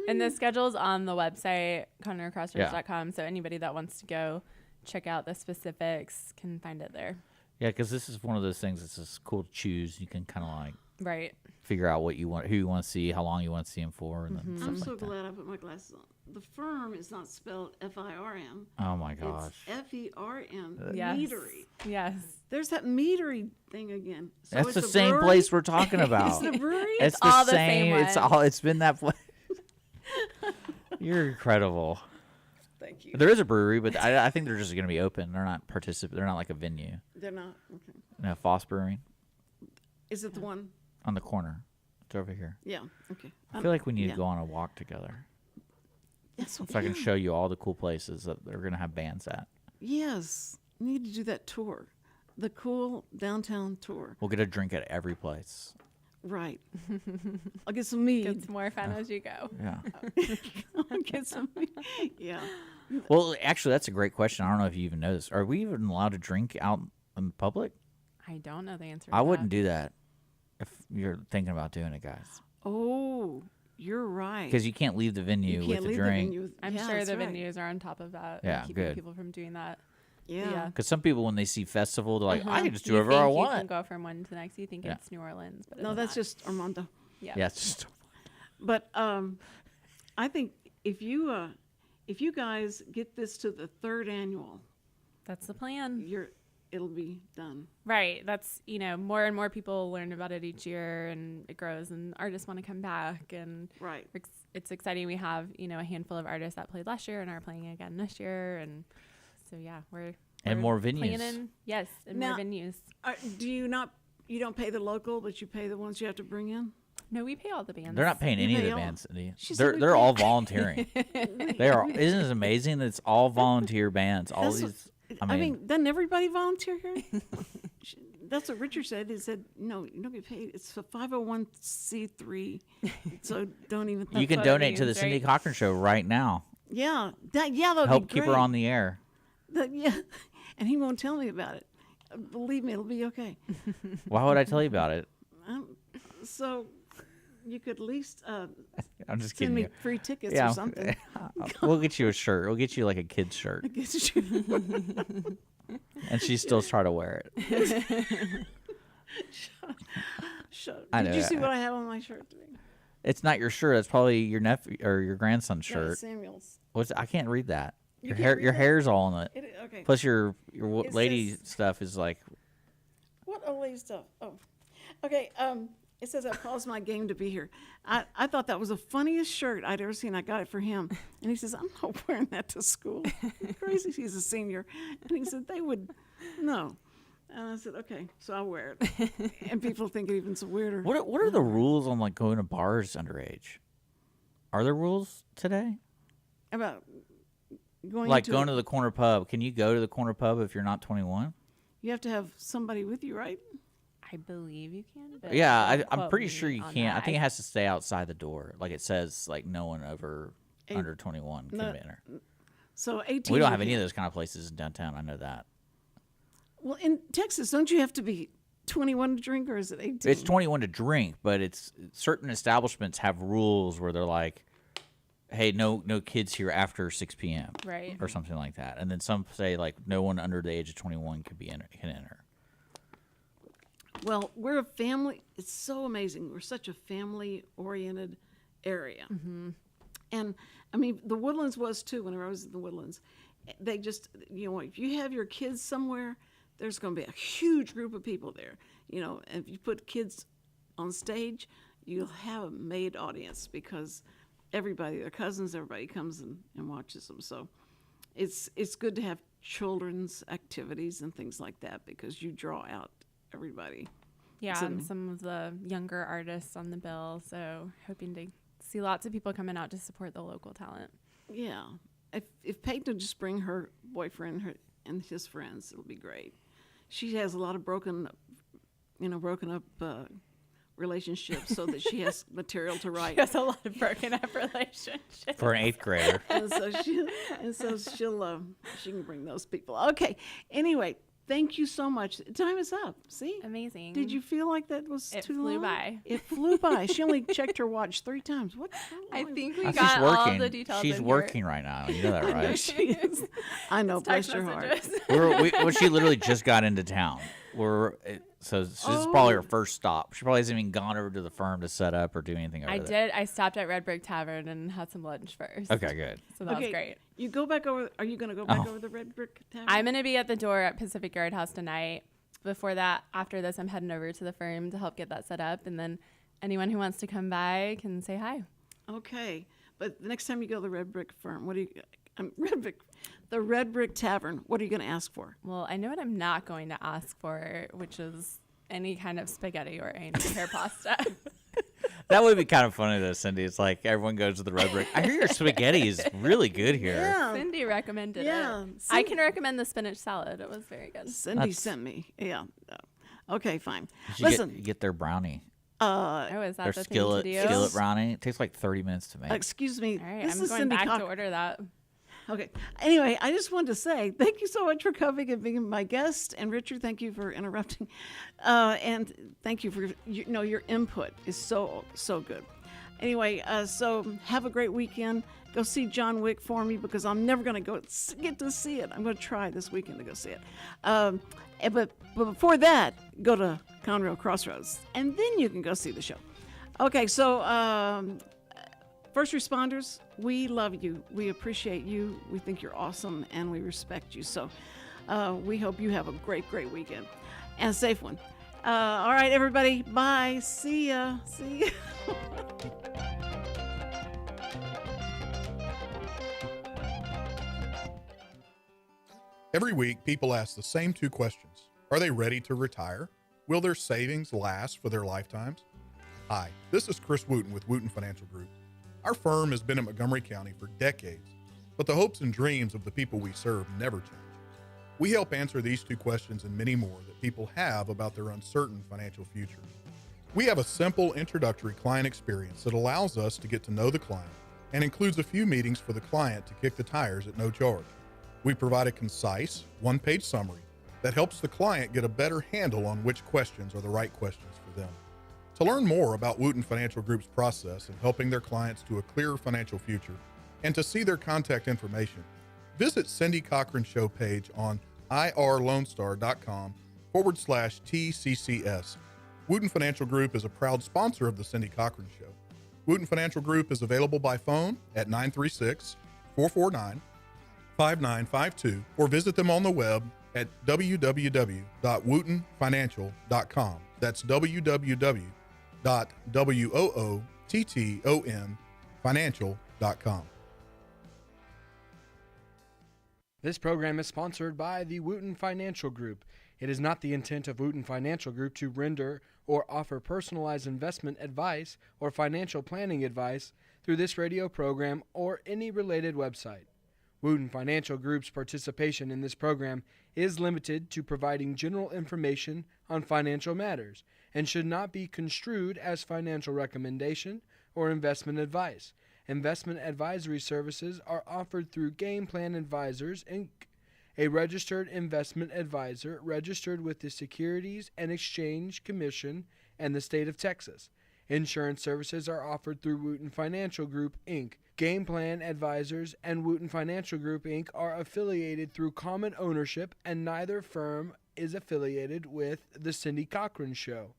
And the schedule's on the website, ConroeCrossroads.com. So anybody that wants to go check out the specifics can find it there. Yeah, because this is one of those things that's just cool to choose. You can kind of right. figure out what you want, who you want to see, how long you want to see them for, and then I'm stuff so like that. glad I put my glasses on. The firm is not spelled F-I-R-M. Oh my gosh. It's F-E-R-M. Yes. Meadery. Yes. There's that meadery thing again. So That's it's the a same brewery? place we're talking about. It's the brewery? It's all the same one. It's been that place. You're incredible. Thank you. There is a brewery, but I think they're just going to be open. They're not They're not like a venue. They're not? Okay. No, Foss Brewing. Is it the one? On the corner. It's over here. Yeah. Okay. I feel like we need to go on a walk together. Yes. So I can show you all the cool places that they're going to have bands at. Yes. We need to do that tour. The cool downtown tour. We'll get a drink at every place. Right. I'll get some mead. It's more fun as you go. Yeah. I'll get some mead. Yeah. Well, actually, that's a great question. I don't know if you even know this. Are we even allowed to drink out in public? I don't know the answer to I that. wouldn't do that if you're thinking about doing it, guys. Oh, you're right. Because you can't leave the venue with a drink. I'm sure the venues are on top of that. Yeah, and keeping good. people from doing that. Yeah. Because some people, when they see festival, they're like, I can just do You whatever I think want. You can go from one to the next. You think it's New Orleans, but No, it's that's not. just Armando. Yeah. Yeah, it's just But I think if you guys get this to the 3rd annual, That's the plan. it'll be done. Right. That's, more and more people learn about it each year, and it grows, and artists want to come back, and Right. it's exciting. We have, a handful of artists that played last year and are playing again this year, and so we're more venues. planning, yes, and Now- more venues. Do you not? You don't pay the local, but you pay the ones you have to bring in. No, we pay all the bands. They're not paying You any of pay the all. bands. Cindy. She said we They're pay- all volunteering. They are. Isn't it amazing that it's all volunteer bands? All That's these. I mean, doesn't everybody volunteer here? That's what Richard said. He said, no, you don't get paid. It's a 501c3, so don't even think you can what it donate to the means, Cindy right? Cochran Show right now. Yeah, that'll Help be keep great. her on the air. Yeah, and he won't tell me about it. Believe me, it'll be okay. Why would I tell you about it? So you could at least I'm just send kidding me you. free tickets Yeah, or something. we'll get you a shirt. We'll get you like a kid's shirt, and she still try to wear it. Shut up. I Did know. you see what I have on my shirt today? It's not your shirt. It's probably your nephew or your grandson's Yeah, shirt. Samuel's. I can't read that. You Your can't hair, read your that? hair's all in it. Okay. Plus your It lady says- stuff is like. What old stuff? Oh, okay. It says I paused my game to be here. I thought that was the funniest shirt I'd ever seen. I got it for him, and he says, "I'm not wearing that to school." Crazy. He's a senior, and he said they would, no. And I said, okay, so I'll wear it. And people think it even weirder. What are the rules on like going to bars underage? Are there rules today? About going Like to going to the corner pub. Can you go to the corner pub if you're not 21? You have to have somebody with you, right? I believe you can. But Yeah, don't I'm quote pretty me sure you on can't. that. I think it has to stay outside the door. Like it says, like no one Eight- under 21 can No. enter. So 18. We don't you have any of can't. those kind of places in downtown. I know that. Well, in Texas, don't you have to be 21 to drink, or is it 18? It's 21 to drink, but it's certain establishments have rules where they're like, "Hey, no kids here after 6 p.m." Right. or something like that. And then some say like no one under the age of 21 can enter. Well, we're a family. It's so amazing. We're such a family-oriented area. Mm-hmm. And, I mean, the Woodlands was, too, whenever I was in the Woodlands. They just, if you have your kids somewhere, there's going to be a huge group of people there. And if you put kids on stage, you'll have a made audience because everybody, their cousins, everybody comes and watches them. So it's good to have children's activities and things like that because you draw out everybody. Yeah, and some of the younger artists on the bill. So hoping to see lots of people coming out to support the local talent. Yeah. If Peyton would just bring her boyfriend and his friends, it'll be great. She has a lot of broken up relationships so that she has material to write. She has a lot of broken up relationships. For an 8th grader. and so she can bring those people. Okay. Anyway, thank you so much. Time is up. See? Amazing. Did you feel like that was It too flew long? by. It flew by. She only checked her watch 3 times. What? I think we She's got working. all the details. She's in working right now. You know that, I know right? she is. I know. Bless Text your heart. messages. She literally just got into town. So this is probably her first stop. She probably hasn't even gone over to the firm to set up or do anything over I there. did. I stopped at Red Brick Tavern and had some lunch first. Okay, good. So that was great. You go back over. Are you going to go back over the Red Brick Tavern? I'm going to be at the door at Pacific Yard House tonight. Before that, after this, I'm heading over to the firm to help get that set up. And then anyone who wants to come by can say hi. Okay, but the next time you go to the Red Brick firm, what do you? The Red Brick Tavern. What are you going to ask for? Well, I know what I'm not going to ask for, which is any kind of spaghetti or any hair pasta. That would be kind of funny though, Cindy. It's like everyone goes to the Red Brick. I hear your spaghetti is really good here. Yeah. Cindy recommended Yeah. it. I can recommend the spinach salad. It was very good. Cindy sent me. Yeah. Okay, fine. You Listen. get their brownie. Oh, is that Their the skillet thing to do? skillet brownie. It takes like 30 minutes to make. Excuse me. All right, This I'm is going Cindy back Cochran. to order that. Okay. Anyway, I just wanted to say thank you so much for coming and being my guest. And Richard, thank you for interrupting. And thank you for your input is so good. Anyway, so have a great weekend. Go see John Wick for me because I'm never going to get to see it. I'm going to try this weekend to go see it. But before that, go to Conroe Crossroads, and then you can go see the show. Okay, so first responders, we love you. We appreciate you. We think you're awesome, and we respect you. So we hope you have a great weekend and a safe one. All right, everybody. Bye. See ya. Every week, people ask the same two questions. Are they ready to retire? Will their savings last for their lifetimes? Hi, this is Chris Wootton with Wootton Financial Group. Our firm has been in Montgomery County for decades, but the hopes and dreams of the people we serve never change. We help answer these two questions and many more that people have about their uncertain financial future. We have a simple introductory client experience that allows us to get to know the client and includes a few meetings for the client to kick the tires at no charge. We provide a concise, one-page summary that helps the client get a better handle on which questions are the right questions for them. To learn more about Wootton Financial Group's process of helping their clients to a clearer financial future and to see their contact information, visit Cindy Cochran's show page on irlonestar.com/TCCS. Wootton Financial Group is a proud sponsor of the Cindy Cochran Show. Wootton Financial Group is available by phone at 936-449-5952 or visit them on the web at www.woottonfinancial.com. That's www.woottonfinancial.com. This program is sponsored by the Wootton Financial Group. It is not the intent of Wootton Financial Group to render or offer personalized investment advice or financial planning advice through this radio program or any related website. Wootton Financial Group's participation in this program is limited to providing general information on financial matters and should not be construed as financial recommendation or investment advice. Investment advisory services are offered through Game Plan Advisors, Inc., a registered investment advisor registered with the Securities and Exchange Commission and the state of Texas. Insurance services are offered through Wootton Financial Group, Inc. Game Plan Advisors and Wootton Financial Group, Inc. are affiliated through common ownership, and neither firm is affiliated with The Cindy Cochran Show.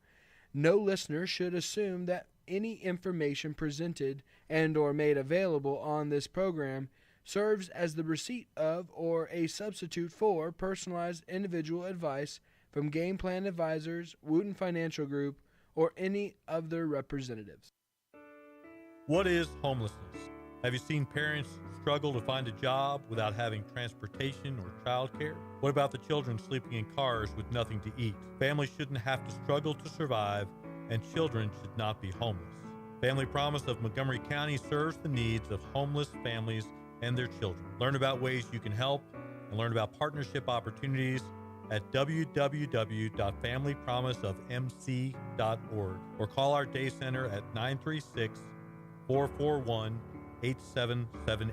No listener should assume that any information presented and or made available on this program serves as the receipt of or a substitute for personalized individual advice from Game Plan Advisors, Wootton Financial Group, or any of their representatives. What is homelessness? Have you seen parents struggle to find a job without having transportation or childcare? What about the children sleeping in cars with nothing to eat? Families shouldn't have to struggle to survive, and children should not be homeless. Family Promise of Montgomery County serves the needs of homeless families and their children. Learn about ways you can help and learn about partnership opportunities at www.familypromiseofmc.org or call our day center at 936-441-8778.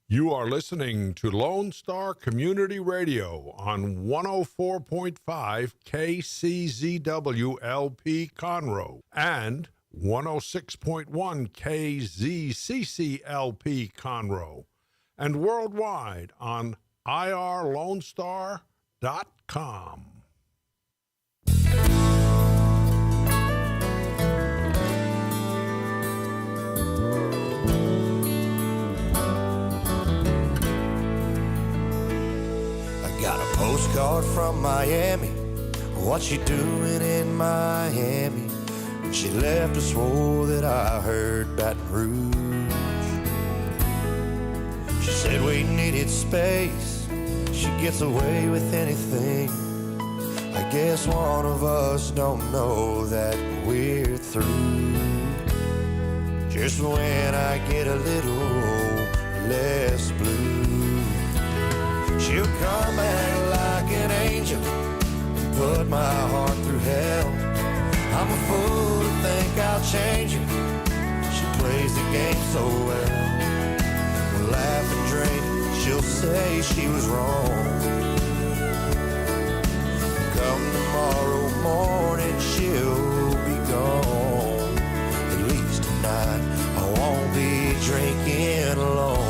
You are listening to Lone Star Community Radio on 104.5 KCZW-LP Conroe and 106.1 KZCC-LP Conroe and worldwide on irlonestar.com. Got a postcard from Miami. What you doing in Miami? When she left, I swore that I heard Baton Rouge. She said we needed space. She gets away with anything. I guess one of us don't know that we're through. Just when I get a little less blue, she'll come back like an angel and put my heart through hell. I'm a fool to think I'll change her. She plays the game so well. We'll laugh and drink, she'll say she was wrong. Come tomorrow morning, she'll be gone. At least tonight, I won't be drinking alone.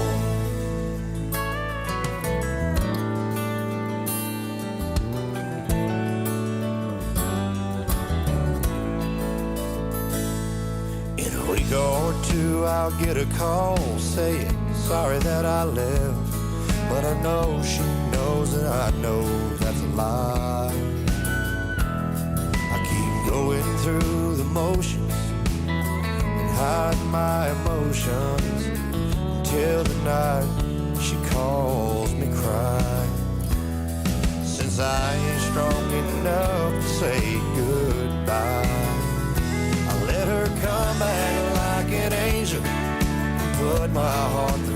In a week or two, I'll get a call saying sorry that I left, but I know she knows and I know that's a lie. I keep going through the motions and hide my emotions until the night she calls me crying. Since I ain't strong enough to say goodbye, I let her come back like an angel and put my heart through